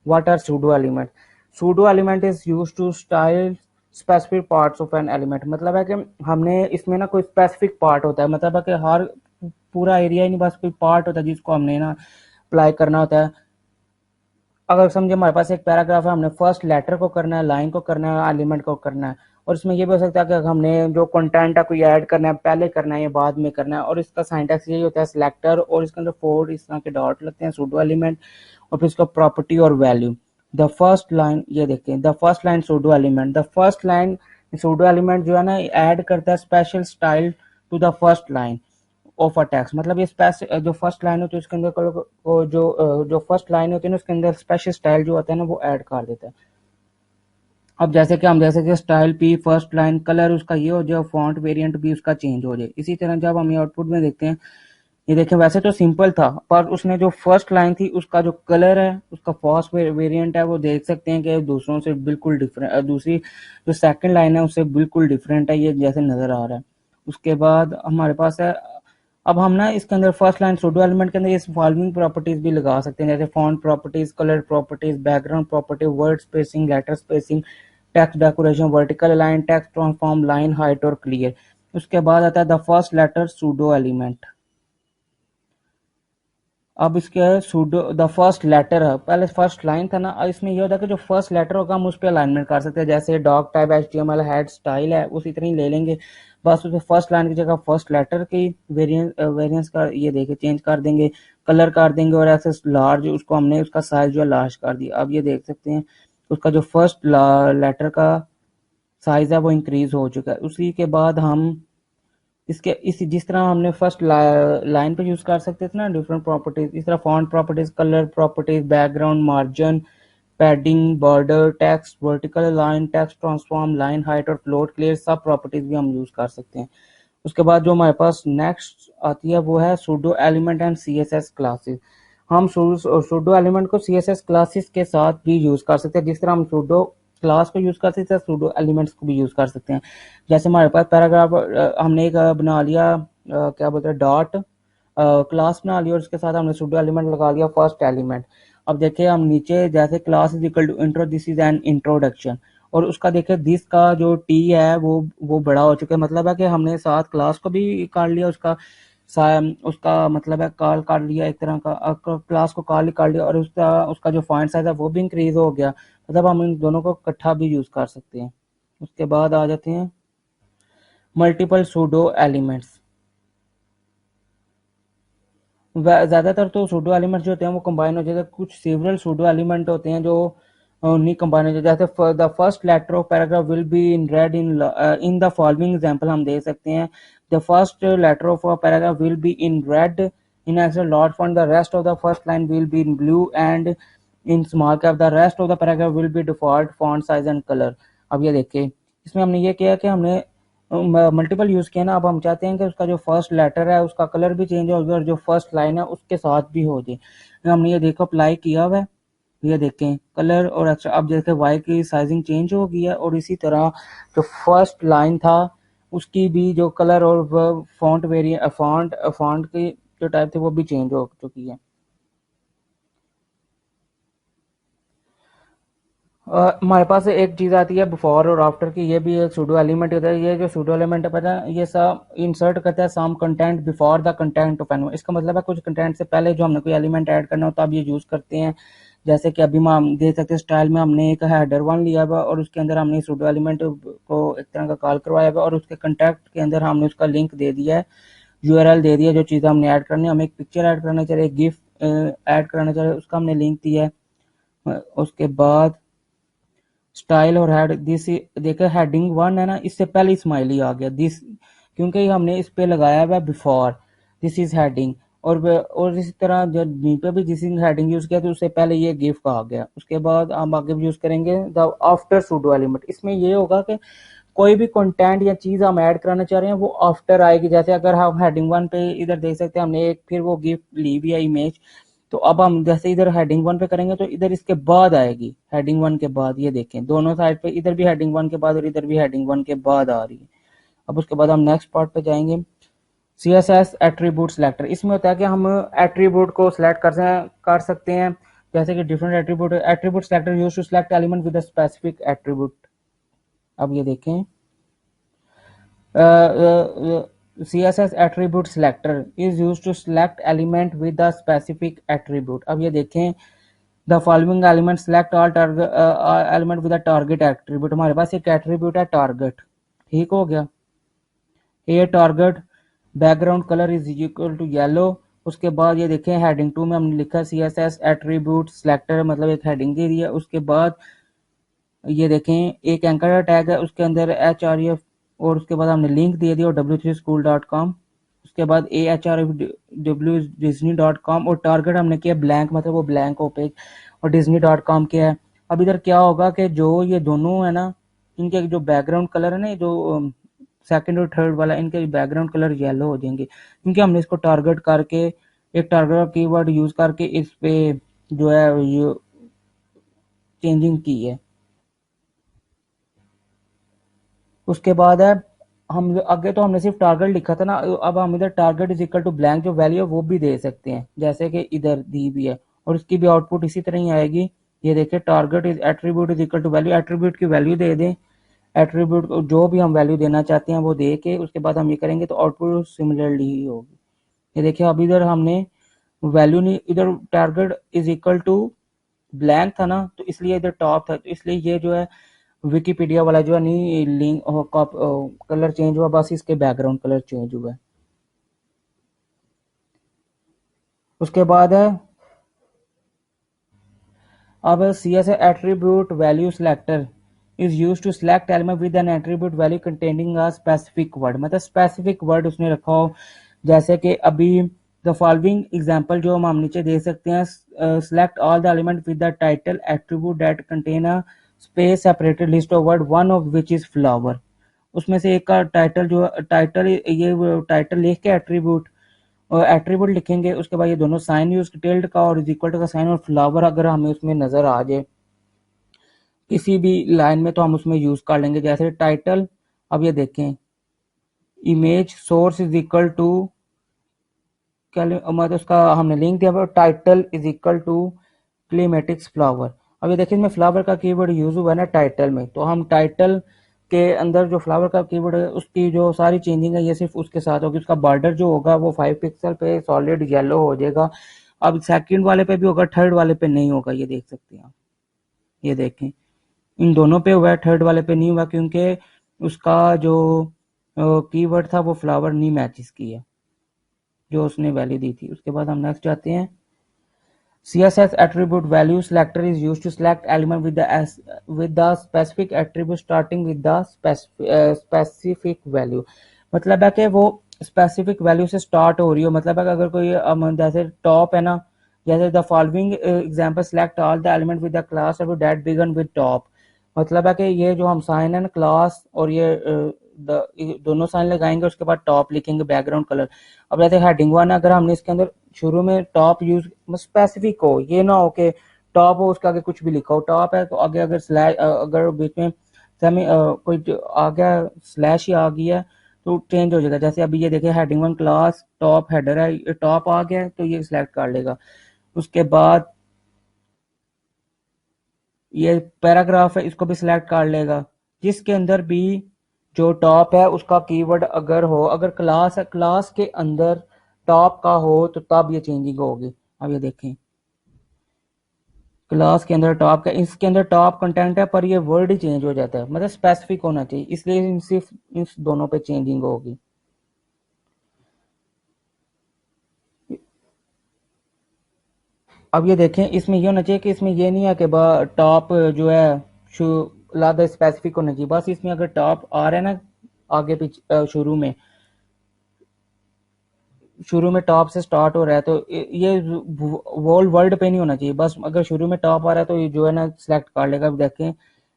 What are pseudo element? Pseudo element is used to style specific parts of an element. मतलब है कि हमने इसमें ना कोई स्पेसिफिक पार्ट होता है, मतलब है कि हर पूरा एरिया ही नहीं, बस कोई पार्ट होता है जिसको हमने ना अप्लाई करना होता है। अगर समझे हमारे पास एक पैराग्राफ है, हमने फर्स्ट लेटर को करना है, लाइन को करना है, एलिमेंट को करना है, और इसमें ये भी हो सकता है कि हमने जो कंटेंट है कोई ऐड करना है, पहले करना है या बाद में करना है, और इसका सिंटैक्स यही होता है सिलेक्टर, और इसके अंदर 4 इस तरह के डॉट लगते हैं सूडो एलिमेंट, और फिर इसका प्रॉपर्टी और वैल्यू। द फर्स्ट लाइन ये देखें, the first line pseudo element, the first line pseudo element जो है ना ऐड करता है special style to the first line of a text. मतलब ये जो फर्स्ट लाइन होती है उसके अंदर जो फर्स्ट लाइन होती है ना उसके अंदर स्पेशल स्टाइल जो होता है ना वो ऐड कर देता है। अब जैसे कि हम देख सकते हैं style P first line colour उसका ये हो जाए, फॉन्ट वेरिएंट भी उसका चेंज हो जाए। इसी तरह जब हम ये आउटपुट में देखते हैं, ये देखें वैसे तो सिंपल था, पर उसने जो फर्स्ट लाइन थी उसका जो कलर है उसका फर्स्ट वेरिएंट है वो देख सकते हैं कि दूसरों से बिल्कुल डिफरेंट, दूसरी जो सेकंड लाइन है उससे बिल्कुल डिफरेंट है, ये जैसे नजर आ रहा है। उसके बाद हमारे पास है, अब हम ना इसके अंदर फर्स्ट लाइन सूडो एलिमेंट के अंदर इस फॉलोइंग प्रॉपर्टीज भी लगा सकते हैं, जैसे font properties, colour properties, background property, word spacing, letter spacing, text decoration, vertical line, text transform, line height और क्लियर। उसके बाद आता है the first letter pseudo element. अब इसके सूडो द फर्स्ट लेटर है, पहले फर्स्ट लाइन था ना, अब इसमें ये होता है कि जो फर्स्ट लेटर होगा हम उस पर अलाइनमेंट कर सकते हैं, जैसे dog type HTML head style है उसी तरह ही ले लेंगे, बस उसमें फर्स्ट लाइन की जगह फर्स्ट लेटर की वेरिएंस का ये देखे चेंज कर देंगे, कलर कर देंगे, और ऐसे लार्ज उसको हमने उसका साइज जो है लार्ज कर दिया। अब ये देख सकते हैं उसका जो फर्स्ट लेटर का साइज है वो इंक्रीज हो चुका है। उसी के बाद हम इसके इस जिस तरह हमने फर्स्ट लाइन पे यूज कर सकते थे ना डिफरेंट प्रॉपर्टीज, इस तरह font properties, colour properties, background, margin, padding, border, text, vertical line, text transform, line height और फ्लोट क्लियर, सब प्रॉपर्टीज भी हम यूज कर सकते हैं। उसके बाद जो हमारे पास नेक्स्ट आती है वो है pseudo element and CSS classes. हम सूडो एलिमेंट को CSS क्लासेस के साथ भी यूज कर सकते हैं, जिस तरह हम सूडो क्लास को यूज कर सकते हैं सूडो एलिमेंट्स को भी यूज कर सकते हैं। जैसे हमारे पास पैराग्राफ हमने एक बना लिया, क्या बोलते हैं डॉट क्लास बना लिया, और उसके साथ हमने सूडो एलिमेंट लगा लिया फर्स्ट एलिमेंट। अब देखिए हम नीचे जैसे class is equal to intro, this is an introduction, और उसका देखिए दिस का जो टी है वो बड़ा हो चुका है, मतलब है कि हमने साथ क्लास को भी काट लिया, उसका मतलब है कॉल काट लिया एक तरह का, क्लास को कॉल ही काट लिया, और उसका उसका जो फॉन्ट साइज है वो भी इंक्रीज हो गया, मतलब हम इन दोनों को इकट्ठा भी यूज कर सकते हैं। उसके बाद आ जाते हैं मल्टीपल सूडो एलिमेंट्स। ज्यादातर तो सूडो एलिमेंट्स जो होते हैं वो कंबाइन हो जाते हैं, कुछ सेवरल सूडो एलिमेंट होते हैं जो नहीं कंबाइन हो जाते, जैसे the first letter of paragraph will be in red in the following example हम दे सकते हैं। The first letter of a paragraph will be in red in excel dot font, the rest of the first line will be in blue and in small cap, the rest of the paragraph will be default font size and colour. अब ये देखिए इसमें हमने ये किया कि हमने multiple use किया ना, अब हम चाहते हैं कि उसका जो फर्स्ट लेटर है उसका कलर भी चेंज हो जाए और जो फर्स्ट लाइन है उसके साथ भी हो जाए। हमने ये देखो अप्लाई किया हुआ है, ये देखें कलर और एक्स्ट्रा, अब जैसे वाई की साइजिंग चेंज हो गई है, और इसी तरह जो फर्स्ट लाइन था उसकी भी जो कलर और फॉन्ट वेरिएंट फॉन्ट की जो टाइप थे वो भी चेंज हो चुकी है। हमारे पास एक चीज आती है बिफोर और आफ्टर की, ये भी एक सूडो एलिमेंट होता है। ये जो सूडो एलिमेंट है पता है ये सब इंसर्ट करता है some content before the content of animal. इसका मतलब है कुछ कंटेंट से पहले जो हमने कोई एलिमेंट ऐड करना हो तो आप ये यूज करते हैं। जैसे कि अभी हम देख सकते हैं स्टाइल में हमने एक हेडर वन लिया हुआ और उसके अंदर हमने सूडो एलिमेंट को एक तरह का कॉल करवाया हुआ, और उसके कंटेक्ट के अंदर हमने उसका लिंक दे दिया है, URL दे दिया, जो चीज़ हमने ऐड करनी है, हम एक पिक्चर ऐड करना चाह रहे, एक गिफ ऐड करना चाह रहे, उसका हमने लिंक दिया है। उसके बाद स्टाइल और हेड दिस, देखो हेडिंग वन है ना, इससे पहले स्माइली आ गया दिस, क्योंकि हमने इस पे लगाया हुआ बिफोर, दिस इज हेडिंग, और इसी तरह जब नी पे भी दिस इज हेडिंग यूज किया तो उससे पहले ये गिफ का आ गया। उसके बाद हम आगे भी यूज करेंगे द आफ्टर सूडो एलिमेंट। इसमें ये होगा कि कोई भी कंटेंट या चीज हम ऐड कराना चाह रहे हैं वो आफ्टर आएगी, जैसे अगर हम हेडिंग वन पे इधर देख सकते हैं हमने एक फिर वो गिफ ली हुई है इमेज, तो अब हम जैसे इधर हेडिंग वन पे करेंगे तो इधर इसके बाद आएगी, हेडिंग वन के बाद, ये देखें दोनों साइड पे इधर भी हेडिंग वन के बाद और इधर भी हेडिंग वन के बाद आ रही है। अब उसके बाद हम नेक्स्ट पार्ट पे जाएंगे, CSS एट्रीब्यूट सिलेक्टर। इसमें होता है कि हम एट्रीब्यूट को सिलेक्ट कर सकते हैं जैसे कि different attribute selector use to select element with a specific attribute. अब ये देखें, CSS attribute selector is used to select element with a specific attribute। अब ये देखें, the following element select all target element with a target attribute। हमारे पास एक attribute है target, ठीक हो गया। ये target background colour is equal to yellow. उसके बाद ये देखें हेडिंग 2 में हमने लिखा CSS एट्रीब्यूट सिलेक्टर, मतलब एक हेडिंग दे दी है। उसके बाद ये देखें एक एंकर टैग है, उसके अंदर HREF और उसके बाद हमने लिंक दे दिया w3school.com। उसके बाद AHRFW और टारगेट हमने किया ब्लैंक, मतलब वो ब्लैंक ओपेक, और disney.com क्या है। अब इधर क्या होगा कि जो ये दोनों है ना, इनके जो बैकग्राउंड कलर है ना, जो सेकंड और थर्ड वाला, इनके बैकग्राउंड कलर येलो हो जाएंगे, क्योंकि हमने इसको टारगेट करके एक टारगेट कीवर्ड यूज करके इस पे जो है ये चेंजिंग की है। उसके बाद है, हम आगे तो हमने सिर्फ टारगेट लिखा था ना, अब हम इधर target is equal to blank जो वैल्यू है वो भी दे सकते हैं, जैसे कि इधर दी भी है, और उसकी भी आउटपुट इसी तरह ही आएगी। ये देखिए target is attribute is equal to value, attribute की वैल्यू दे दें, एट्रीब्यूट जो भी हम वैल्यू देना चाहते हैं वो दे के उसके बाद हम ये करेंगे तो आउटपुट सिमिलरली ही होगी। ये देखिए अब इधर हमने वैल्यू नहीं, इधर target is equal to blank था ना, तो इसलिए इधर टॉप था, तो इसलिए ये जो है विकीपीडिया वाला जो है नहीं लिंक कलर चेंज हुआ, बस इसके बैकग्राउंड कलर चेंज हुआ है। उसके बाद है अब CSS attribute value selector is used to select element with an attribute value containing a specific word, मतलब specific word उसने रखा हो, जैसे कि अभी the following example जो हम नीचे दे सकते हैं, select all the element with the title attribute that contain a space separated list of word, one of which is flower। उसमें से एक का टाइटल जो टाइटल ये टाइटल लिख के एट्रीब्यूट और एट्रीब्यूट लिखेंगे, उसके बाद ये दोनों साइन यूज टिल्ड का और इज इक्वल टू का साइन और फ्लावर अगर हमें उसमें नजर आ जाए किसी भी लाइन में तो हम उसमें यूज कर लेंगे, जैसे टाइटल। अब ये देखें image source is equal to क्या, मतलब उसका हमने लिंक दिया title is equal to clematis flower. अब ये देखिए इसमें फ्लावर का कीवर्ड यूज हुआ है ना टाइटल में, तो हम टाइटल के अंदर जो फ्लावर का कीवर्ड है उसकी जो सारी चेंजिंग है ये सिर्फ उसके साथ होगी। उसका बॉर्डर जो होगा वो 5 पिक्सल पे सॉलिड येलो हो जाएगा। अब सेकंड वाले पे भी होगा, थर्ड वाले पे नहीं होगा, ये देख सकते हैं आप। ये देखें इन दोनों पे हुआ है, थर्ड वाले पे नहीं हुआ क्योंकि उसका जो कीवर्ड था वो फ्लावर नहीं मैचेस की है जो उसने वैल्यू दी थी। उसके बाद हम नेक्स्ट जाते हैं, CSS attribute value selector is used to select element with the specific attribute starting with the specific value। मतलब है कि वो स्पेसिफिक वैल्यू से स्टार्ट हो रही हो, मतलब है कि अगर कोई जैसे टॉप है ना, जैसे the following example select all the element with the class that begin with top. मतलब है कि ये जो हम साइन है ना क्लास और ये दोनों साइन लगाएंगे, उसके बाद टॉप लिखेंगे बैकग्राउंड कलर। अब जैसे हेडिंग 1 अगर हमने इसके अंदर शुरू में टॉप यूज स्पेसिफिक हो, ये ना हो कि टॉप हो उसके आगे कुछ भी लिखा हो, टॉप है तो आगे अगर स्लैश अगर बीच में सेमी कोई आ गया स्लैश ही आ गया तो चेंज हो जाएगा। जैसे अभी ये देखिए हेडिंग 1 क्लास टॉप हेडर है, टॉप आ गया तो ये सिलेक्ट कर लेगा। उसके बाद ये पैराग्राफ है, इसको भी सिलेक्ट कर लेगा, जिसके अंदर भी जो टॉप है उसका कीवर्ड अगर हो, अगर क्लास है क्लास के अंदर टॉप का हो तो तब ये चेंजिंग होगी। अब ये देखें क्लास के अंदर टॉप का, इसके अंदर टॉप कंटेंट है पर ये वर्ड ही चेंज हो जाता है, मतलब स्पेसिफिक होना चाहिए, इसलिए सिर्फ इस दोनों पे चेंजिंग होगी। अब ये देखें इसमें ये होना चाहिए कि इसमें ये नहीं है कि टॉप जो है लादा स्पेसिफिक होना चाहिए, बस इसमें अगर टॉप आ रहा है ना आगे पीछे शुरू में टॉप से स्टार्ट हो रहा है तो ये वोल वर्ड पे नहीं होना चाहिए, बस अगर शुरू में टॉप आ रहा है तो ये जो है ना सिलेक्ट कर लेगा। अब देखें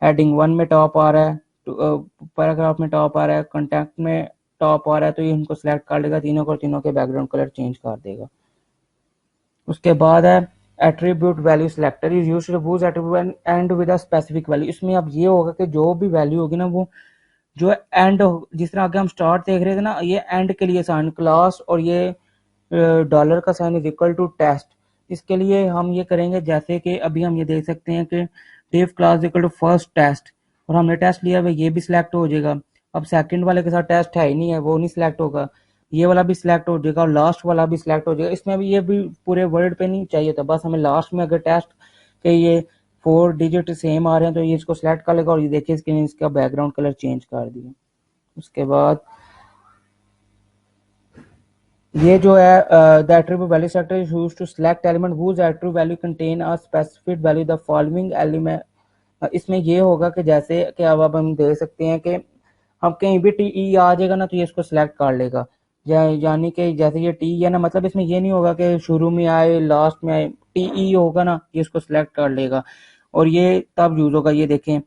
हेडिंग 1 में टॉप आ रहा है, पैराग्राफ में टॉप आ रहा है, कॉन्टैक्ट में टॉप आ रहा है, तो ये इनको सिलेक्ट कर लेगा तीनों को, तीनों के बैकग्राउंड कलर चेंज कर देगा। उसके बाद है attribute value selector is used to use attribute and with a specific value. इसमें अब ये होगा कि जो भी वैल्यू होगी ना वो जो एंड, जिस तरह आगे हम स्टार्ट देख रहे थे ना, ये एंड के लिए साइन क्लास और ये डॉलर का sign is equal to test, इसके लिए हम ये करेंगे, जैसे कि अभी हम ये देख सकते हैं कि div class equal to first test, और हमने टेस्ट लिया हुआ ये भी सिलेक्ट हो जाएगा। अब सेकंड वाले के साथ टेस्ट है ही नहीं है, वो नहीं सिलेक्ट होगा। ये वाला भी सिलेक्ट हो जाएगा और लास्ट वाला भी सिलेक्ट हो जाएगा। इसमें भी ये भी पूरे वर्ड पे नहीं चाहिए था, बस हमें लास्ट में अगर टेस्ट के ये 4 डिजिट सेम आ रहे हैं तो ये इसको सिलेक्ट कर लेगा। और ये देखिए इसके इसका बैकग्राउंड कलर चेंज कर दिया। उसके बाद ये जो है the attribute value selector is used to select element whose attribute value contain a specific value the following element. इसमें ये होगा कि जैसे कि अब हम देख सकते हैं कि हम कहीं भी टी ई आ जाएगा ना तो ये इसको सिलेक्ट कर लेगा। यानी कि जैसे ये टी है ना, मतलब इसमें ये नहीं होगा कि शुरू में आए लास्ट में आए, टी ई होगा ना ये इसको सिलेक्ट कर लेगा। और ये तब यूज होगा, ये देखें